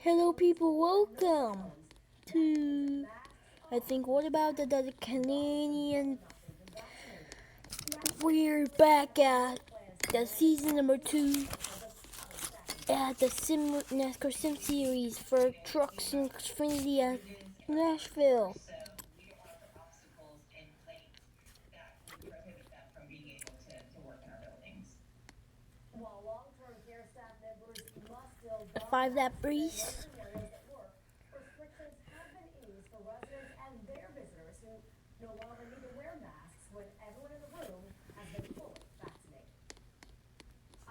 Hello people, welcome to, what about the Canadian, we're back at the season number 2 at the Nascar Sim Series for trucks and Xfinity at Nashville. A 5-lap race.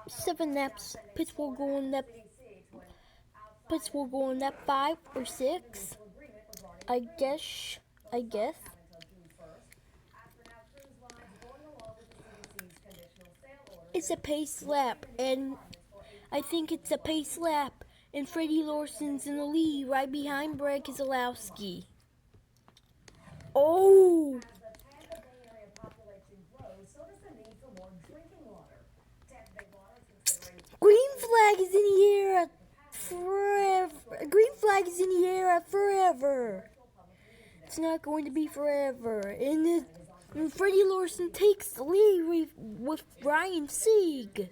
Seven laps. Pits will go on lap 5 or 6. I guess. It's a pace lap, and I think it's a pace lap. And Freddie Larson's in the lead, right behind Brad Keselowski. Oh! Green flag is in the air forever. Green flag is in the air forever. It's not going to be forever. And Freddie Larson takes the lead with Ryan Sieg.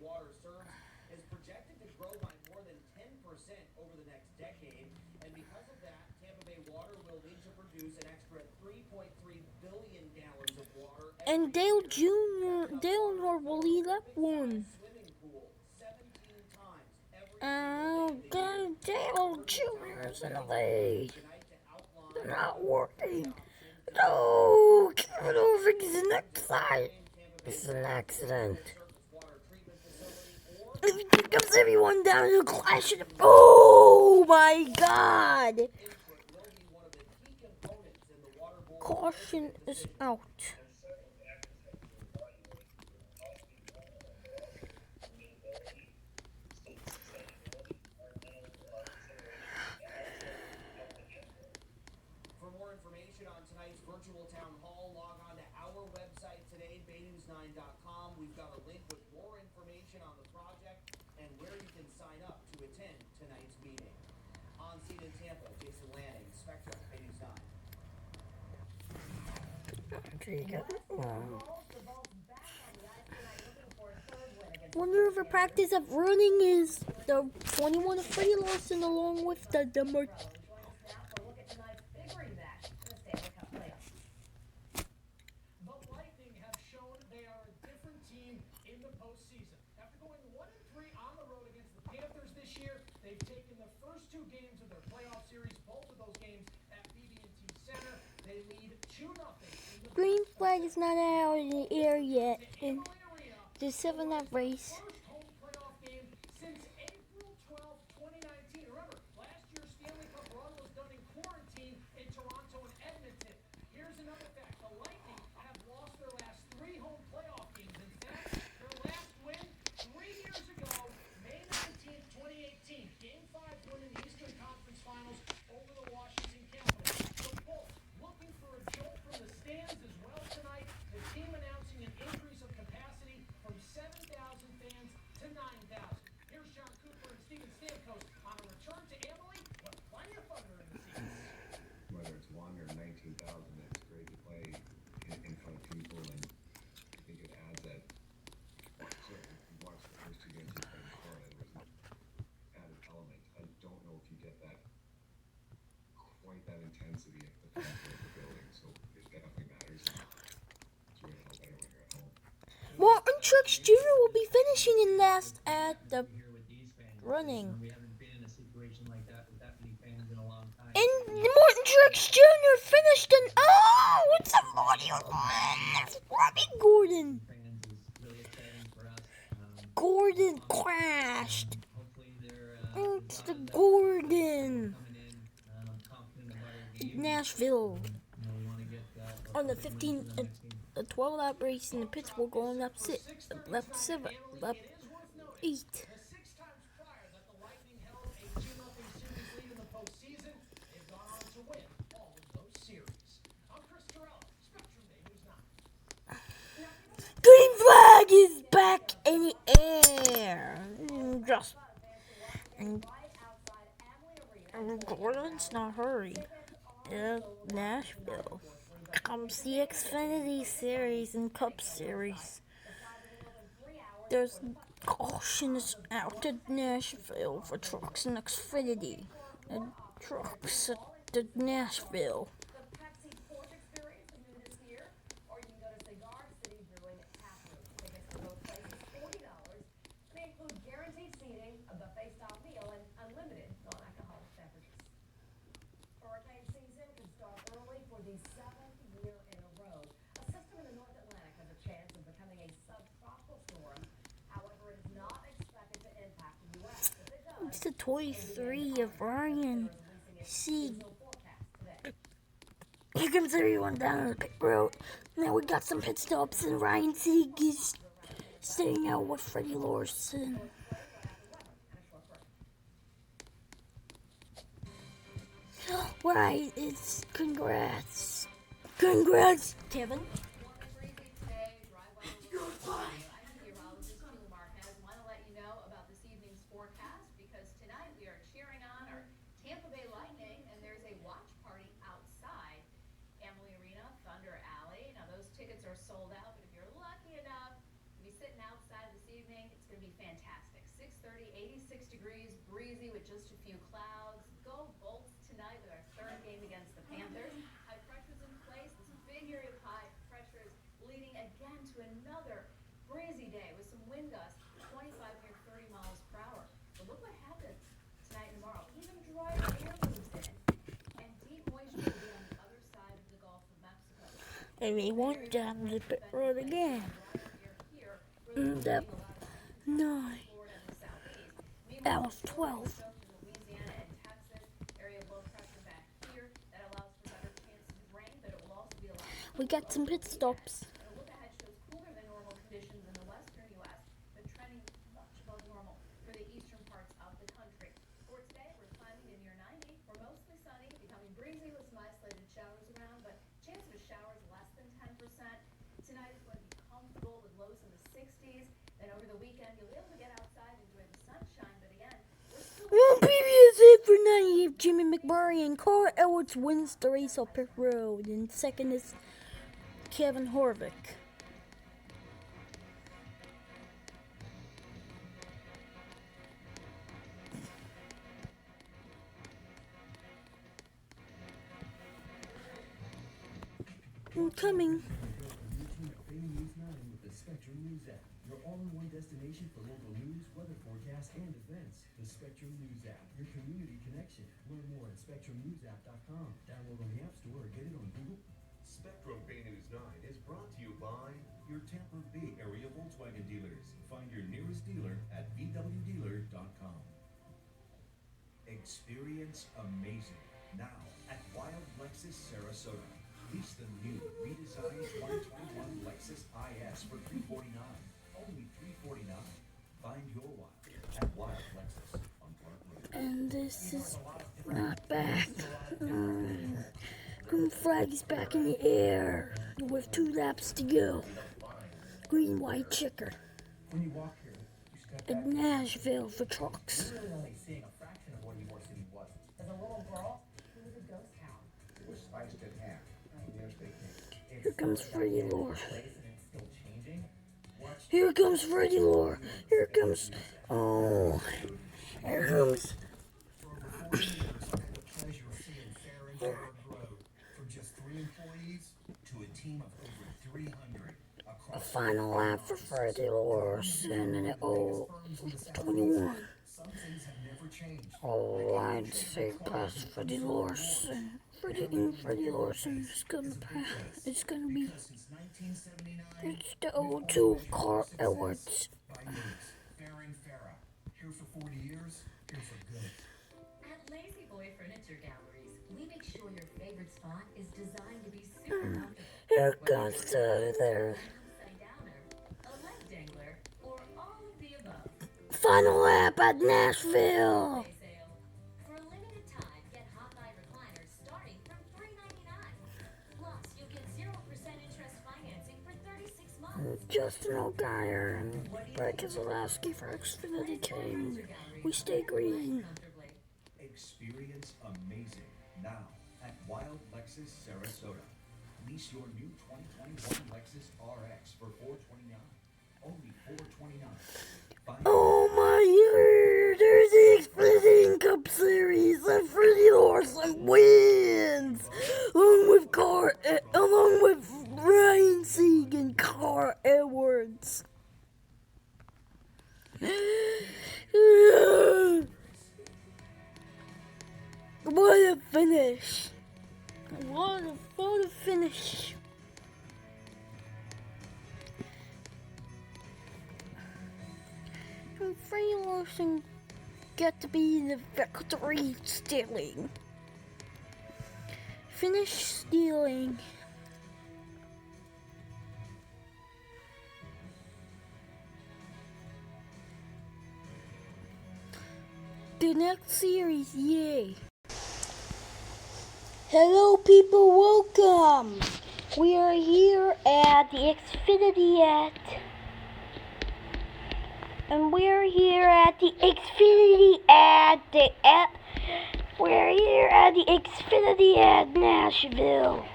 Water serves is projected to grow by more than 10% over the next decade, and because of that, Tampa Bay Water will need to produce an extra 3.3 billion gallons of water. And Dale will lead that one. Dale Jr.'s in the lead. They're not working. No, Kevin Irving's in the side. It's an accident. He comes everyone down and clash it. Oh my God! Caution is out. For more information on tonight's virtual town hall, log on to our website today, baynews9.com. We've got a link with more information on the project and where you can sign up to attend tonight's meeting. On scene in Tampa, Jason Lanning, Spectrum, Bay News 9. Wonder if a practice of running is the 21 of Freddie Larson along with the They've taken the first 2 games of their playoff series, both of those games at BB&T Center. They lead 2-0. green flag is not out in the air yet in the 7-lap race. First home playoff game since April 12, 2019. Remember, last year's Stanley Cup run was done in quarantine in Toronto and Edmonton. Here's another fact. The Lightning have lost their last 3 home playoff games. In fact, their last win 3 years ago, May 19, 2018. Game 5 win in the Eastern Conference Finals over the Washington Capitals. The Bolts looking for a jolt from the stands as well tonight. The team announcing an increase of capacity from 7,000 fans to 9,000. Here's John Cooper and Steven Stamkos on a return to Amalie, but plenty of thunder in the seats. Whether it's 1 or 19,000, it's great to play in front of people, and I think it adds that. So you watch the first 2 games you played in Florida, there was an added element. I don't know if you get that quite that intensity at the temperature of the building, so it definitely matters. It's really help better when you're at home. Martin Truex Jr. will be finishing in last at the running. We haven't been in a situation like that with that many fans in a long time. And Martin Truex Jr. finished in. Oh, it's a 41. That's Robbie Gordon. Fans is really exciting for us. Gordon crashed. Hopefully they're It's the Gordon. coming in confident about our game. Nashville. We want to get On the 12-lap race in the pits will go on lap 7, lap 8. The 6 times prior that the Lightning held a 2-0 series lead in the postseason, they've gone on to win all of those series. I'm Chris Gordon's not hurried. Nashville. Comes the Xfinity Series and Cup Series. There's cautions out at Nashville for trucks and Xfinity. And trucks at Nashville. The 7th year in a row. A system in the North Atlantic has a chance of becoming a subtropical storm. However, it is not expected to impact the U.S. If it does, It's the 23 of Ryan Sieg. Here comes everyone down the pit road. Now we got some pit stops, and Ryan Sieg is staying out with Freddie Lawson. Right, it's congrats. Congrats, Kevin. Sold out, but if you're lucky enough to be sitting outside this evening, it's going to be fantastic. 6:30, 86 degrees, breezy with just a few clouds. Go Bolts tonight with our third game against the Panthers. High pressure's in place. This big area of high pressure is leading again to another breezy day with some wind gusts, 25 near 30 miles per hour. But look what happens tonight and tomorrow. Even drier air moves in, and deep moisture will be on the other side of the Gulf of Mexico. And we went down the pit road again. That 9. That was 12. We got some pit stops. Tonight is going to be comfortable with lows in the 60s. Then over the weekend, you'll be able to get outside and enjoy the sunshine. But again, One previous hit for 98, Jimmy McMurray, and Carl Edwards wins the race up pit road. And second is Kevin Harvick. Coming. With the Spectrum News app, your all-in-one destination for local news, weather forecasts, and events. The Spectrum News app, your community connection. Learn more at SpectrumNewsApp.com. Download on the App Store or get it on Google. Spectrum Bay News 9 is brought to you by your Tampa Bay area Volkswagen dealers. Find your nearest dealer at VWDealer.com. Experience amazing now at Wild Lexus Sarasota. Lease the new redesigned 2021 Lexus IS for $349. Only $349. Find your one at Wild Lexus on Park Road. And this is not back. Green flag is back in the air with 2 laps to go. Green, white checker When you walk here, you step at back, Nashville for trucks. you're really only seeing a fraction of what Ybor City was. as a little girl, it was a ghost town. It was sliced in half. The interstate came. Here comes Freddie Lore. Place and it's still changing. Watch Here comes Freddie Lore. Here comes. Oh. Here comes. For over 40 years, I've had the pleasure of seeing Fair and Fair grow from just 3 employees to a team of over 300 A across final lap for Freddie Lawson and firms in the Southeast. 21. Some things have never changed. All lines say past Freddie Lawson. Freddie Lawson is gonna pass. It's gonna be. Since 1979, It's the 0-2 of Carl Edwards. by names, Fair and Farah. Here for 40 years, here for good. At Lazy Boy Furniture Galleries, we make sure your favorite spot is designed to be super comfortable. Here comes the other. Upside downer, a leg dangler, or all of the above. Final lap at Nashville. Day sale. For a limited time, get hot buy recliners starting from $399. Plus, you'll get 0% interest financing for 36 months. Justin O'Geyer and Brett Keselowski for Xfinity Lazy Boy came. Furniture Galleries. We stay green. comfortably. Experience amazing now at Wild Lexus Sarasota. Lease your new 2021 Lexus RX for $429. Only $429. Find Oh my God, there's the Xfinity Cup Series and Freddie Larson wins, along with Ryan Sieg and Carl Edwards. What a finish! What a finish! And Freddie Larson got to be the victory stealing. Finish stealing. The next series, yay. Hello people, welcome. We are here at the Xfinity we're here at the Xfinity at Nashville.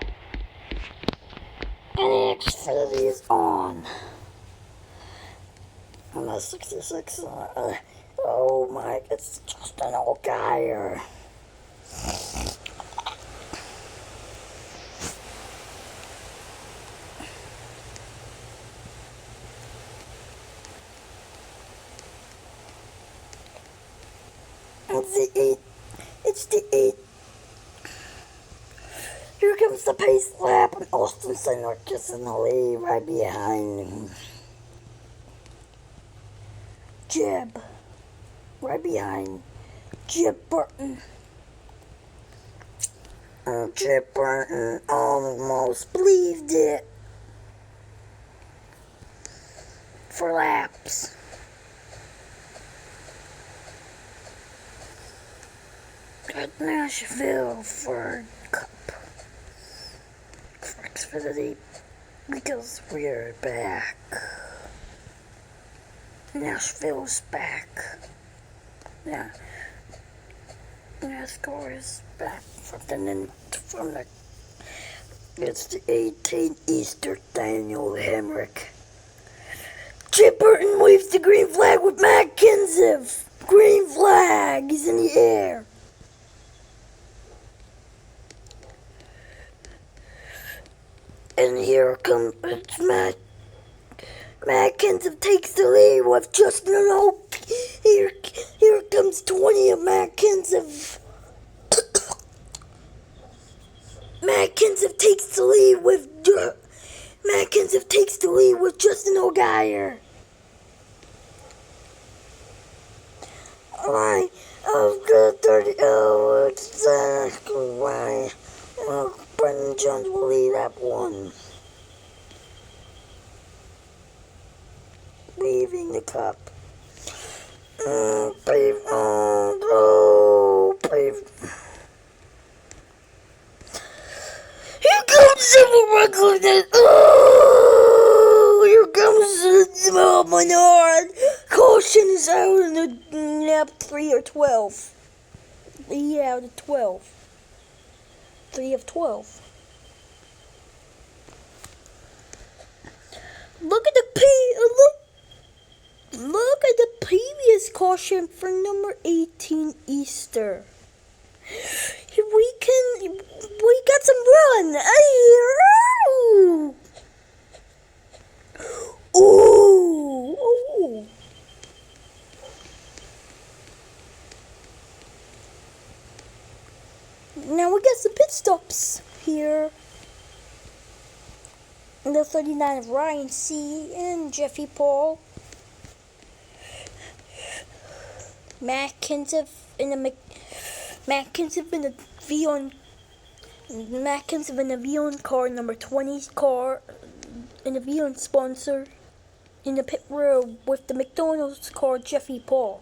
And the Xfinity is on. I'm a 66. Oh my, it's just an old guy. It's the 8. Here comes the pace lap, and Austin Center just in the lead right behind Jeb. Right behind Jeb Burton. Jeb Burton almost believed it for laps. At Nashville for Cup. For Xfinity. Because we're back. Nashville's back. Yeah. Nascar is back from the it's the 18 Easter Daniel Hemrick. Chip Burton waves the green flag with Matt Kenseth. Green flag is in the air. And here comes Matt Kenseth takes the lead with Justin Hope. Here comes 20 of Matt Kenseth. Matt Kenseth takes the lead with Justin Allgaier. Alright, I've got 30. Oh, it's why? Brendan Jones will lead that one. Leaving the cup. Here comes Civil Recklessness. Oh, here comes Menard. Caution is out in the lap 3 or 12. Yeah, the 12. 3 of 12. Look at the previous caution for number 18 Easter. We got some run. Ooh. Now we got some pit stops here. The 39 of Ryan C. and Jeffy Paul. Matt Kenseth in the Vion car, number 20's car, in the Vion sponsor, in the pit road with the McDonald's car, Jeffy Paul.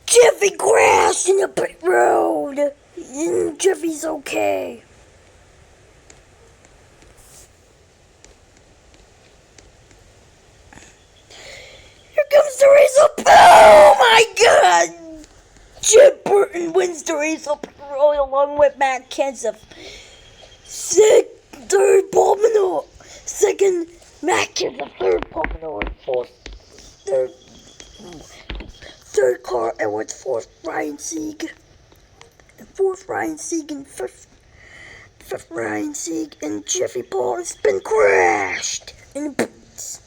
Jeffy crashed in the pit road, and Jeffy's okay. Here comes the race up. Oh my God! race of pit road along with Matt Kenseth. Third, Paul Menard. Second, Matt Kenseth. Third, Paul Menard. Third, Carl Edwards. Fourth, Ryan Sieg. Fourth, Ryan Sieg. And fifth, Ryan Sieg. And Jeffrey Paul has been crashed in the boots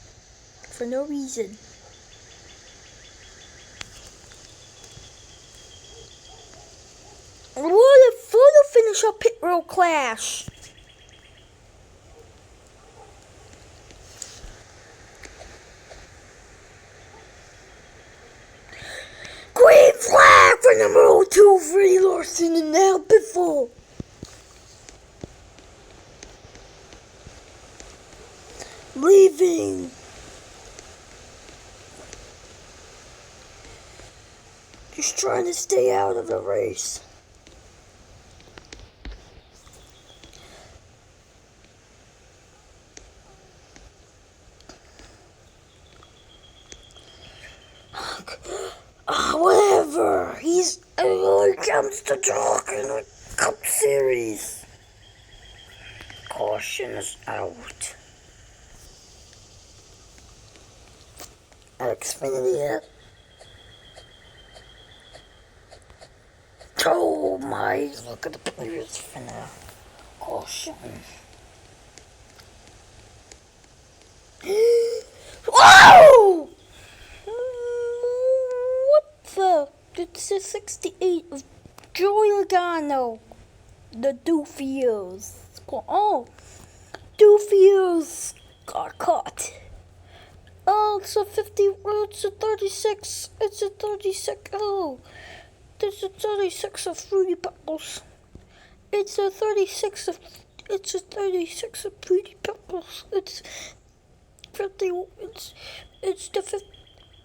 for no reason. What a photo finish of pit road clash. Green flag for number 2, Freddie Larson, and now Pitfall. Leaving. Just trying to stay out of the race. Whatever. He's comes to talking in the Cup Series. Caution is out. Xfinity. Oh my! Look at the players for now. Caution. Whoa! It's a 68 of Joey Logano. The Doofios. Oh, Doofios got caught. Oh, it's a 50. It's a 36. It's a 36. Oh, there's a 36 of Fruity Pebbles. It's a 36 of. It's a 36 of Fruity Pebbles. It's 50. It's the 50.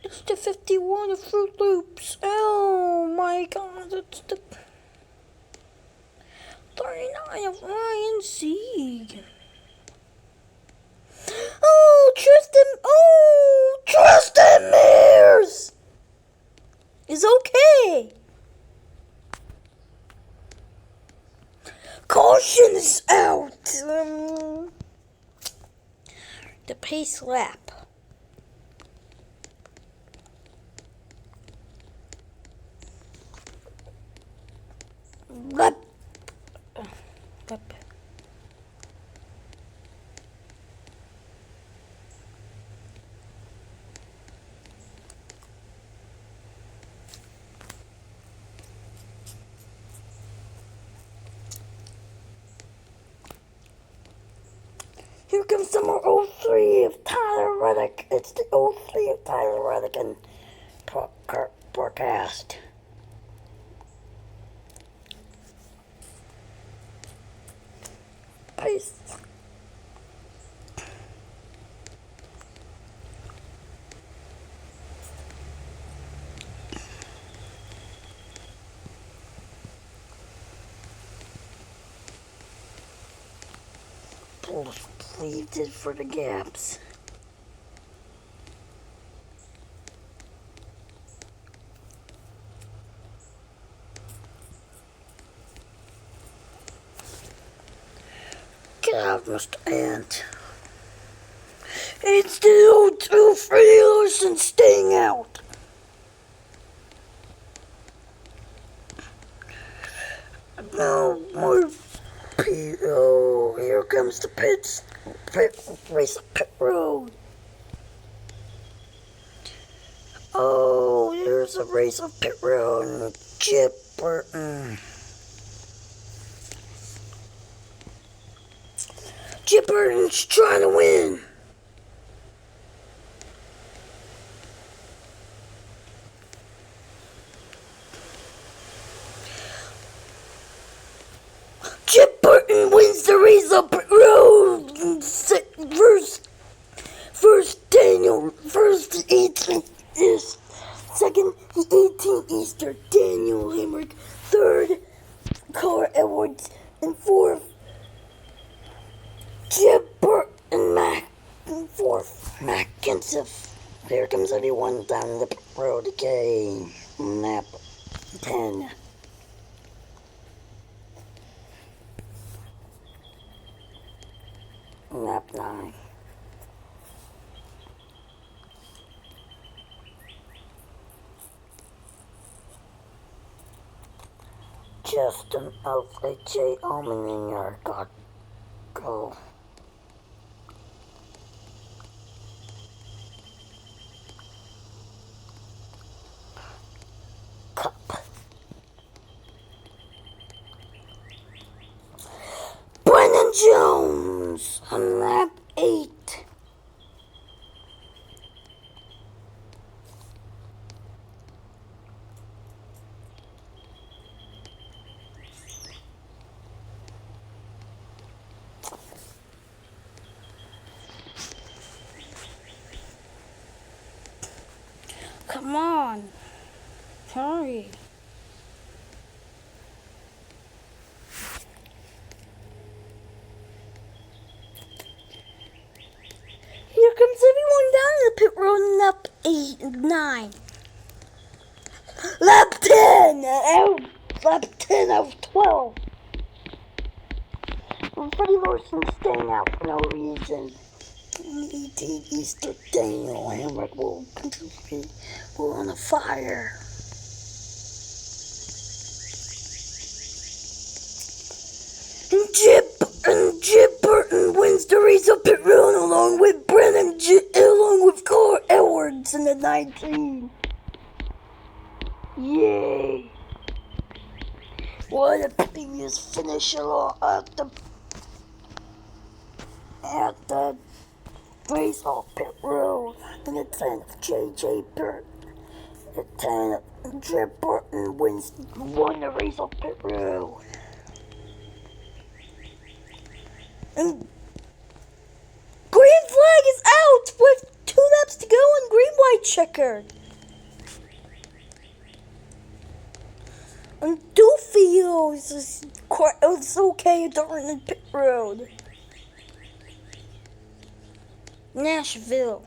It's the 51 of Fruit Loops. Oh my God, it's the 39 of Ryan Sieg. Tristan Mears is okay. Caution is out. The pace lap. Lap. Here comes number 03 of Tyler Reddick. It's the 03 of Tyler Reddick and broadcast. Peace. Pleaded for the gaps. Get out, Mr. Ant. It's the 02 Freddie Larson staying out. No more. Oh, here comes the race of pit road. Oh, here's a race of pit road. Chip Burton. Chip Burton's trying to win. Chip Burton wins the race up road. First Daniel, first the 18 is second the 18 Easter Daniel Hemrick, third Carl Edwards, and fourth Chip Burton and fourth Matt Kenseth. Here comes everyone down the road again. Lap 10. lap 9. Justin Oakley, J. Omen in your go. Cup. Brennan Jones on lap 8. Come on, hurry. Here comes everyone down the pit road in lap 9. Lap 10! Lap 10 of 12. And Freddie Larson staying out for no reason. E.T. Easter, Daniel, Hamrick will we're on a fire. And Jip Burton wins the race of pit road along with along with Carl Edwards in the 19. Yay! What a previous finish at the race off pit road in the 10 of J.J. Burton. The 10 of Jip Burton won the race off pit road. And green flag is out with 2 laps to go and green-white checkered. And Doofy is okay during the pit road. Nashville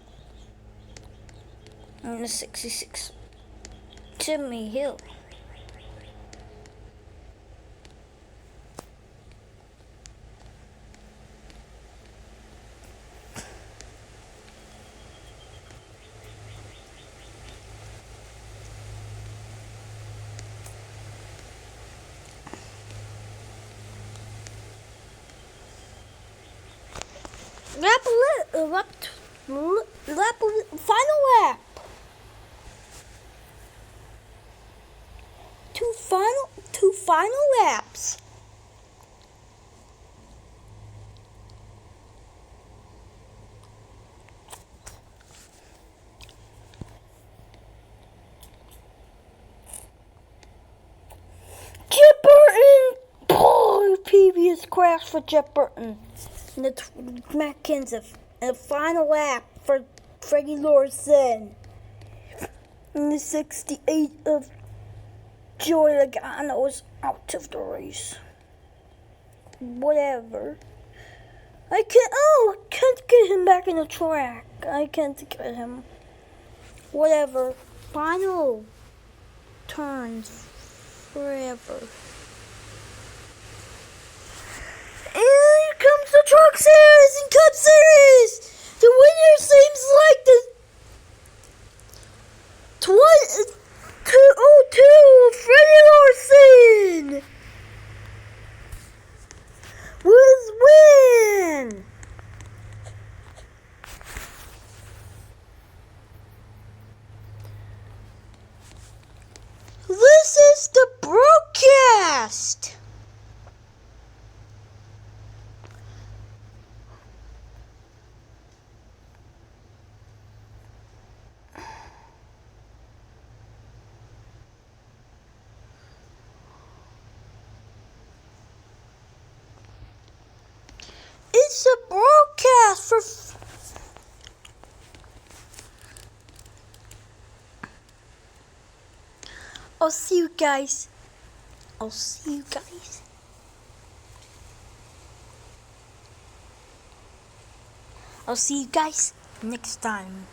on the 66. Jimmy Hill. Final lap. Two final laps. Jip Burton, previous crash for Jip Burton. And the Matt Kenseth. And the final lap for Freddie Larson. And the 68 of Joey Logano is out of the race. Whatever. I can't get him back in the track. I can't get him. Whatever. Final turns forever. And here comes the Truck Series and Cup Series. The winner seems like the 202 Freddie Larson with win. This is the broadcast. It's a broadcast for I'll see you guys. I'll see you guys next time.